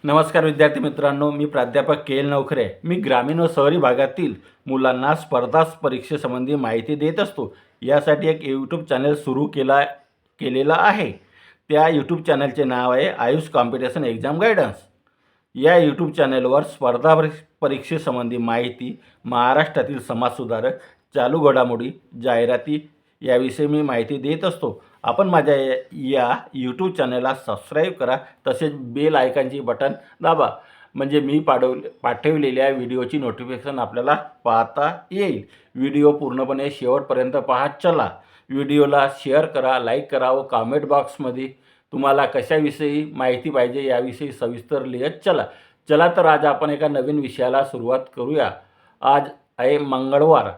नमस्कार विद्यार्थी मित्रांनो, मी प्राध्यापक के एल नवखरे. मी ग्रामीण व शहरी भागातील मुलांना स्पर्धा परीक्षेसंबंधी माहिती देत असतो. यासाठी एक यूट्यूब चॅनल सुरू केलेला आहे. त्या यूट्यूब चॅनलचे नाव आहे आयुष कॉम्पिटिशन एक्झाम गायडन्स. या यूट्यूब चॅनलवर स्पर्धा परीक्षेसंबंधी माहिती, महाराष्ट्रातील समाजसुधारक, चालू घडामोडी, जाहिराती याविषयी मी माहिती देत असतो. आपण माझ्या या यूट्यूब चॅनलला सबस्क्राईब करा, तसेच बेल आयकॉनची बटन दाबा, म्हणजे मी पाठवलेल्या व्हिडिओची नोटिफिकेशन आपल्याला पाहता येईल. व्हिडिओ पूर्णपणे शेवटपर्यंत पाहत चला. व्हिडिओला शेअर करा, लाईक करा व कॉमेंट बॉक्समध्ये तुम्हाला कशाविषयी माहिती पाहिजे याविषयी सविस्तर लिहित चला. तर आज आपण एका नवीन विषयाला सुरुवात करूया. आज आहे मंगळवार.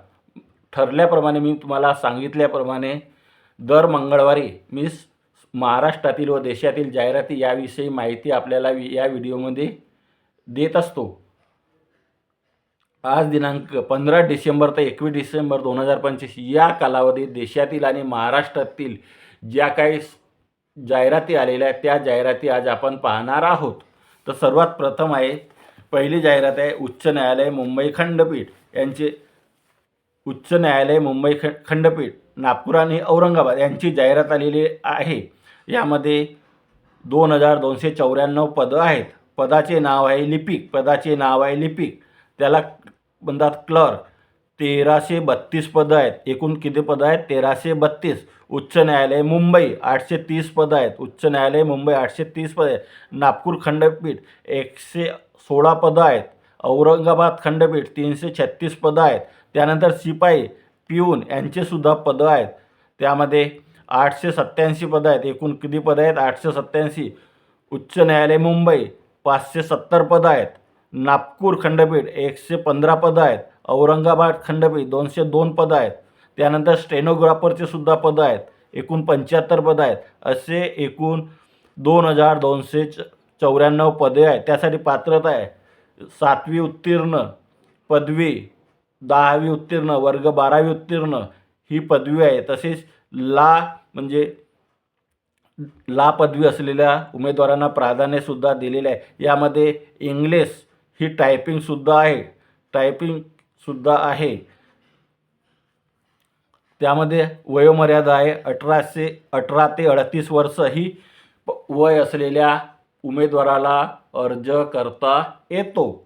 ठरल्याप्रमाणे मी तुम्हाला सांगितल्याप्रमाणे दर मंगळवारी मी महाराष्ट्रातील व देशातील जाहिराती याविषयी माहिती आपल्याला या व्हिडिओमध्ये देत असतो. आज दिनांक 15 डिसेंबर ते 21 डिसेंबर 2025 या कालावधीत देशातील आणि महाराष्ट्रातील ज्या काही जाहिराती आलेल्या आहेत त्या जाहिराती आज आपण पाहणार आहोत. तर सर्वात प्रथम आहे, पहिली जाहिरात आहे उच्च न्यायालय मुंबई खंडपीठ यांचे. उच्च न्यायालय मुंबई खंडपीठ नागपूर आणि औरंगाबाद यांची जाहिरात आलेली आहे. यामध्ये 2294 पदं आहेत. पदाचे नाव आहे लिपिक. त्याला म्हणतात क्लर्क. 1332 पदं आहेत. एकूण किती पदं आहेत? 1332. उच्च न्यायालय मुंबई 830 पदं आहेत. उच्च न्यायालय मुंबई 830 पदं आहेत. नागपूर खंडपीठ 116 पदं आहेत. औरंगाबाद खंडपीठ 336 पदं आहेत. त्यानंतर शिपाई, पिऊन यांचेसुद्धा पदं आहेत. त्यामध्ये 887 पदं आहेत. एकूण किती पदं आहेत? 887. उच्च न्यायालय मुंबई 570 पदं आहेत. नागपूर खंडपीठ 115 पदं आहेत. औरंगाबाद खंडपीठ 202 पदं आहेत. त्यानंतर स्टेनोग्राफरचे सुद्धा पदं आहेत. एकूण 75 पदं आहेत. असे एकूण 2294 पदे आहेत. त्यासाठी पात्रता आहे 7वी उत्तीर्ण, पदवी 10वी उत्तीर्ण, वर्ग 12वी उत्तीर्ण ही पदवी आहे. तसेच ला पदवी असलेल्या उमेदवारांना प्राधान्यसुद्धा दिलेले आहे. यामध्ये इंग्लिश ही टायपिंगसुद्धा आहे. त्यामध्ये वयोमर्यादा आहे 18 ते 38 वर्ष ही वय असलेल्या उमेदवाराला अर्ज करता येतो.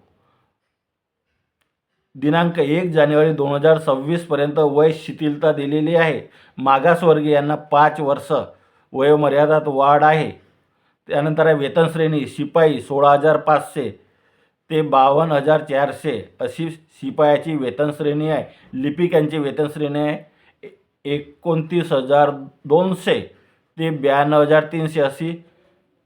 दिनांक 1 जानेवारी 2026 पर्यंत वय शिथिलता दिलेली आहे. मागासवर्गीयांना 5 वर्ष वयोमर्यादात वाढ आहे. त्यानंतर आहे वेतन श्रेणी. शिपाई 16,500 ते 52,400 अशी शिपायाची वेतन श्रेणी आहे. लिपिक यांची वेतन श्रेणी आहे 29,200 ते 92,300 अशी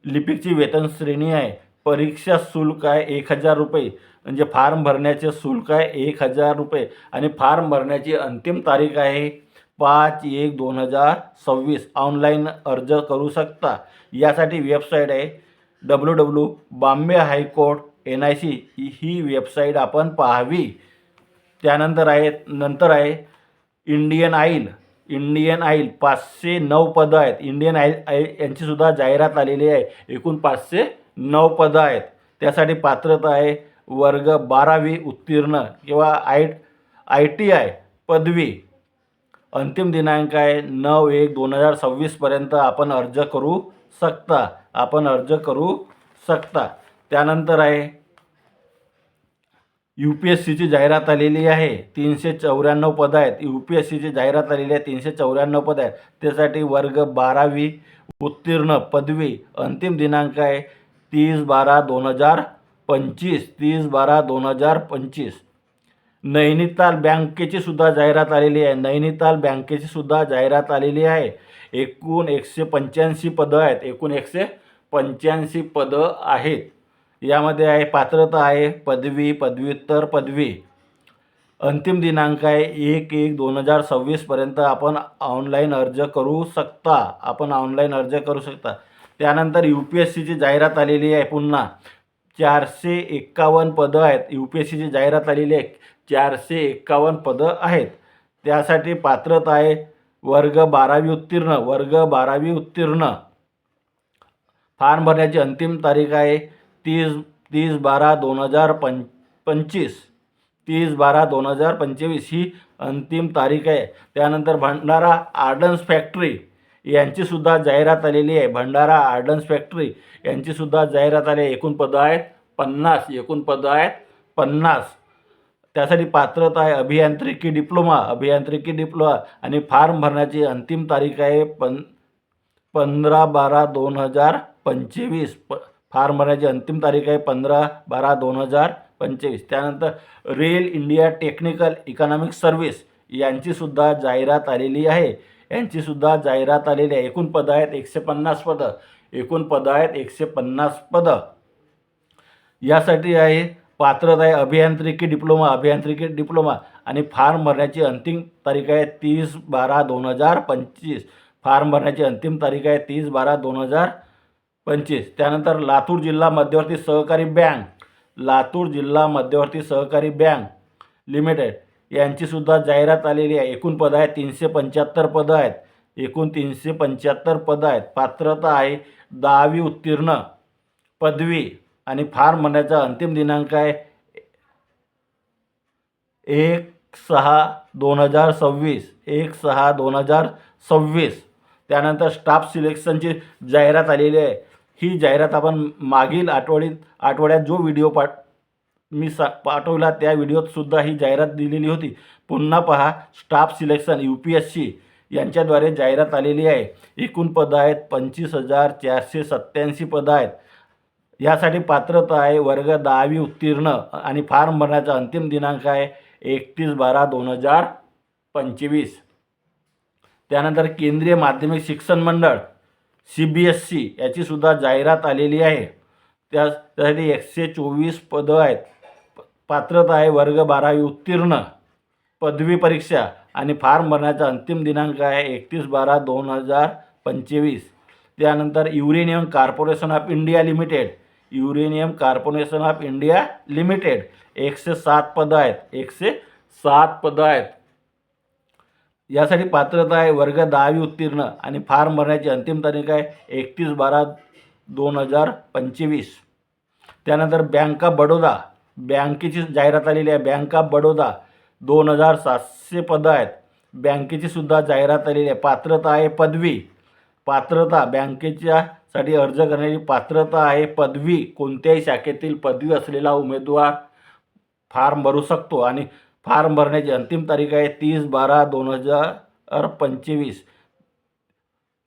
लिपिकची वेतन श्रेणी आहे. परीक्षा शुल्क आहे 1,000 रुपये. म्हणजे फॉर्म भरण्याचे शुल्क आहे 1,000 रुपये आणि फॉर्म भरण्याची अंतिम तारीख आहे 5/1/2026. ऑनलाईन अर्ज करू शकता. यासाठी वेबसाईट आहे www.bombay-high-court-nic ही वेबसाईट आपण पाहावी. त्यानंतर आहे इंडियन आईल 509 पदं आहेत. इंडियन आईल यांचीसुद्धा जाहिरात आलेली आहे. एकूण 509 पदं आहेत. त्यासाठी पात्रता आहे वर्ग 12वी उत्तीर्ण किंवा ITI पदवी. अंतिम दिनांक आहे 9/1/2026 पर्यंत आपण अर्ज करू शकता. त्यानंतर आहे UPSCची जाहिरात आलेली आहे. 394 पदं आहेत. UPSCची जाहिरात आलेली आहे 394 पदं आहेत. त्यासाठी वर्ग 12वी उत्तीर्ण पदवी. अंतिम दिनांक आहे 30/12/2025. नैनिताल बँकेची सुद्धा जाहिरात आलेली आहे. एकूण 185 पदं आहेत. 185 पदं आहेत. यामध्ये आहे पात्रता आहे पदवी, पदव्युत्तर पदवी. अंतिम दिनांक आहे 1/1/2026 पर्यंत आपण ऑनलाईन अर्ज करू शकता. त्यानंतर UPSCची जाहिरात आलेली आहे. पुन्हा 451 पदं आहेत. UPSCची जाहिरात आलेली आहे 451 पदं आहेत. त्यासाठी पात्रता आहे वर्ग 12वी उत्तीर्ण. फॉर्म भरण्याची अंतिम तारीख आहे 30/12/2025 30/12/2025 ही अंतिम तारीख आहे. त्यानंतर भंडारा आर्डन्स फॅक्टरी यांचीसुद्धा जाहिरात आलेली आहे. भंडारा आर्डन्स फॅक्टरी यांचीसुद्धा जाहिरात आली आहे. एकूण पदं आहेत 50. त्यासाठी पात्रता आहे अभियांत्रिकी डिप्लोमा आणि फॉर्म भरण्याची अंतिम तारीख आहे 15/12/2025. फॉर्म भरण्याची अंतिम तारीख आहे 15/12/2025. त्यानंतर Rail India Technical Economic Service यांचीसुद्धा जाहिरात आलेली आहे. एकूण पदं आहेत 150 पदं. यासाठी आहे पात्रता आहे अभियांत्रिकी डिप्लोमा आणि फॉर्म भरण्याची अंतिम तारीख आहे 30/12/2025. फॉर्म भरण्याची अंतिम तारीख आहे 30/12/2025. त्यानंतर लातूर जिल्हा मध्यवर्ती सहकारी बँक लिमिटेड यांचीसुद्धा जाहिरात आलेली आहे. एकूण पदं आहेत 375 पदं आहेत. पात्रता आहे 10वी उत्तीर्ण, पदवी आणि फॉर्म भरण्याचा अंतिम दिनांक आहे 1/6/2026. त्यानंतर स्टाफ सिलेक्शनची जाहिरात आलेली आहे. ही जाहिरात आपण मागील आठवड्यात जो व्हिडिओ पाठवला त्या व्हिडिओत सुद्धा ही जाहिरात दिलेली होती. पुन्हा पहा, स्टाफ सिलेक्शन UPSC यांच्याद्वारे जाहिरात आलेली आहे. एकूण पदं आहेत 25,487 पदं आहेत. यासाठी पात्रता आहे वर्ग 10वी उत्तीर्ण आणि फॉर्म भरण्याचा अंतिम दिनांक आहे 31/12/2025. त्यानंतर केंद्रीय माध्यमिक शिक्षण मंडळ CBSE याचीसुद्धा जाहिरात आलेली आहे. त्यासाठी 124 पदं आहेत. पात्रता आहे वर्ग 12वी उत्तीर्ण, पदवी परीक्षा आणि फॉर्म भरण्याचा अंतिम दिनांक आहे 31/12/2025. त्यानंतर uranium corporation of India limited 107 पदं आहेत. यासाठी पात्रता आहे वर्ग 10वी उत्तीर्ण आणि फॉर्म भरण्याची अंतिम तारीख आहे 31/12/2025. त्यानंतर बँक ऑफ बडोदा बँकेची जाहिरात आलेली आहे. बँक ऑफ बडोदा 2,700 पदं आहेत. बँकेची सुद्धा जाहिरात आलेली आहे. पात्रता आहे पदवी. बँकेच्यासाठी अर्ज करण्याची पात्रता आहे पदवी. कोणत्याही शाखेतील पदवी असलेला उमेदवार फॉर्म भरू शकतो आणि फॉर्म भरण्याची अंतिम तारीख आहे 30/12/2025.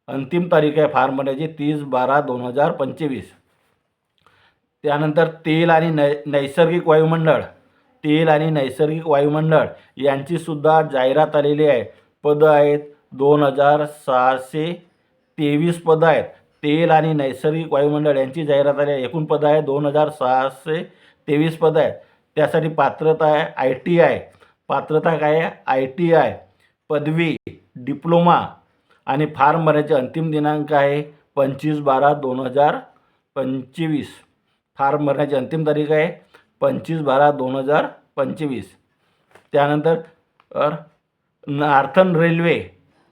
अंतिम तारीख आहे फॉर्म भरण्याची 30/12/2025. त्यानंतर तेल आणि नैसर्गिक वायुमंडळ यांचीसुद्धा जाहिरात आलेली आहे. पदं आहेत 2,623 पदं आहेत. तेल आणि नैसर्गिक वायुमंडळ यांची जाहिरात आली आहे. एकूण पदं आहे 2,623 पदं आहेत. त्यासाठी पात्रता आहे ITI, पदवी, डिप्लोमा आणि फॉर्म भरण्याचे अंतिम दिनांक आहे 25/12/2025. फॉर्म भरण्याची अंतिम तारीख आहे 25/12/2025. त्यानंतर नार्थन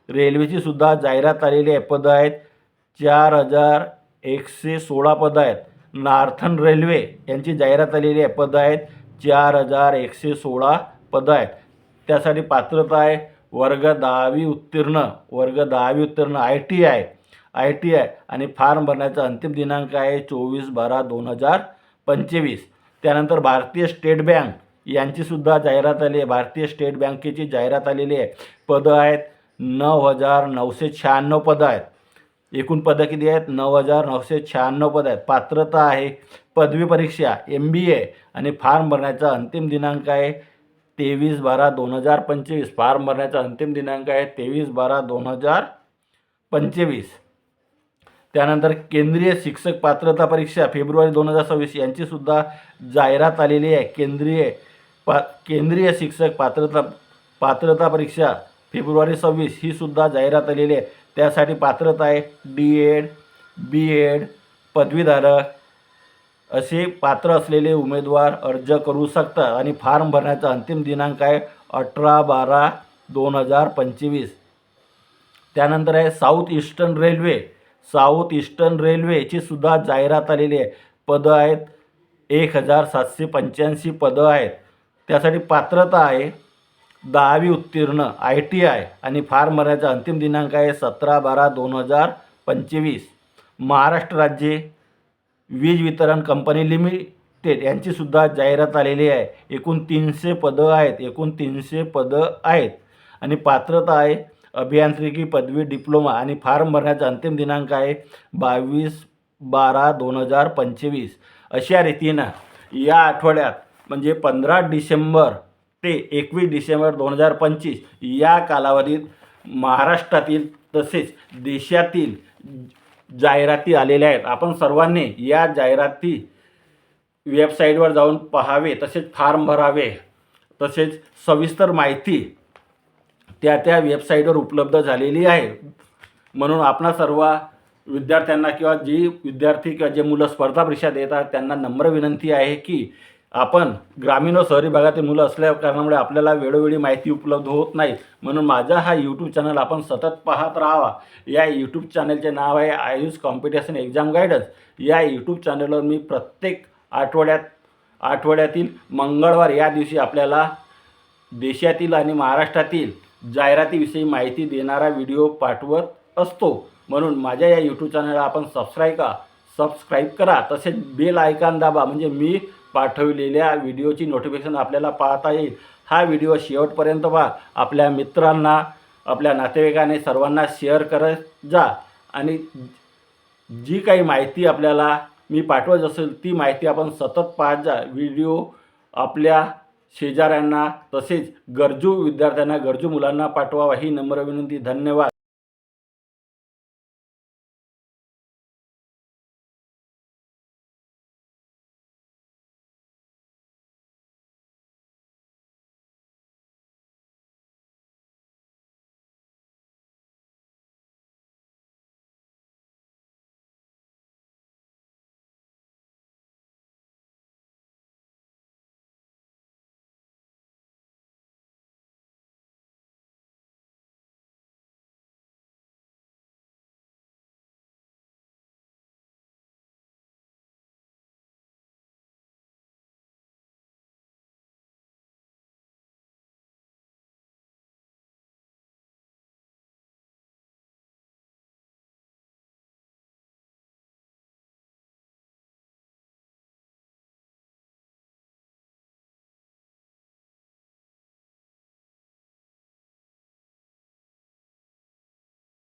रेल्वेची सुद्धा जाहिरात आलेली आहे. पदं आहेत 4,116 पदं आहेत. नार्थन रेल्वे यांची जाहिरात आलेली आहे. पदं आहेत 4,116 पदं आहेत. त्यासाठी पात्रता आहे वर्ग 10वी उत्तीर्ण ITI आणि फॉर्म भरण्याचा अंतिम दिनांक आहे 24/12/2025. त्यानंतर भारतीय स्टेट बँक यांचीसुद्धा जाहिरात आली आहे. भारतीय स्टेट बँकेची जाहिरात आलेली आहे. पदं आहेत 9,996 पदं आहेत. एकूण पदं किती आहेत 9,996 पदं आहेत. पात्रता आहे पदवी परीक्षा MBA आणि फॉर्म भरण्याचा अंतिम दिनांक आहे 23/12/2025. फॉर्म भरण्याचा अंतिम दिनांक आहे 23/12/2025. त्यानंतर केंद्रीय शिक्षक पात्रता परीक्षा फेब्रुवारी 2026 यांचीसुद्धा जाहिरात आलेली आहे. केंद्रीय शिक्षक पात्रता परीक्षा फेब्रुवारी 26 ही सुद्धा जाहिरात आलेली आहे. त्यासाठी पात्रता आहे D.Ed, B.Ed पदवीधारक असे पात्र असलेले उमेदवार अर्ज करू शकतात आणि फॉर्म भरण्याचा अंतिम दिनांक आहे 18/12/2025. त्यानंतर आहे साऊथ ईस्टर्न रेल्वेची सुद्धा जाहिरात आलेली आहे. पदं आहेत, 1785 पदं आहेत. त्यासाठी पात्रता आहे 10वी उत्तीर्ण, ITI आणि फार्म भरण्याचा अंतिम दिनांक आहे 17/12/2025. महाराष्ट्र राज्य वीज वितरण कंपनी लिमिटेड यांचीसुद्धा जाहिरात आलेली आहे. एकूण 300 पदं आहेत आणि पात्रता आहे अभियांत्रिकी पदवी डिप्लोमा आणि फॉर्म भरण्याचा अंतिम दिनांक आहे 22/12/2025. अशा रीतीनं या आठवड्यात म्हणजे 15 डिसेंबर ते 21 डिसेंबर 2025 या कालावधीत महाराष्ट्रातील तसेच देशातील जाहिराती आलेल्या आहेत. आपण सर्वांनी या जाहिराती वेबसाईटवर जाऊन पाहावे, तसेच फॉर्म भरावे. तसेच सविस्तर माहिती त्या वेबसाईटवर उपलब्ध झालेली आहे. म्हणून आपणा सर्व विद्यार्थ्यांना किंवा जी विद्यार्थी किंवा जे मुलं स्पर्धा परीक्षा देतात त्यांना नम्र विनंती आहे की आपण ग्रामीण व शहरी भागातील मुलं असल्या कारणामुळे आपल्याला वेळोवेळी माहिती उपलब्ध होत नाही. म्हणून माझा हा यूट्यूब चॅनल आपण सतत पाहत राहावा. या यूट्यूब चॅनलचे नाव आहे आयुष कॉम्पिटिशन एक्झाम गायडन्स. या यूट्यूब चॅनलवर मी प्रत्येक आठवड्यातील मंगळवार या दिवशी आपल्याला देशातील आणि महाराष्ट्रातील जाहिरातीविषयी माहिती देणारा व्हिडिओ पाठवत असतो. म्हणून माझ्या या यूट्यूब चॅनलला आपण सबस्क्राईब करा. तसेच बेल आयकॉन दाबा, म्हणजे मी पाठवलेल्या व्हिडिओची नोटिफिकेशन आपल्याला पाहता येईल. हा व्हिडिओ शेवटपर्यंत पहा. आपल्या मित्रांना, आपल्या नातेवाईकांना सर्वांना शेअर करत जा आणि जी काही माहिती आपल्याला मी पाठवत असेल ती माहिती आपण सतत पाहत जा. व्हिडिओ आपल्या शेजाऱ्यांना तसेच गरजू विद्यार्थ्यांना, गरजू मुलांना पाठवावा ही नम्र विनंती. धन्यवाद.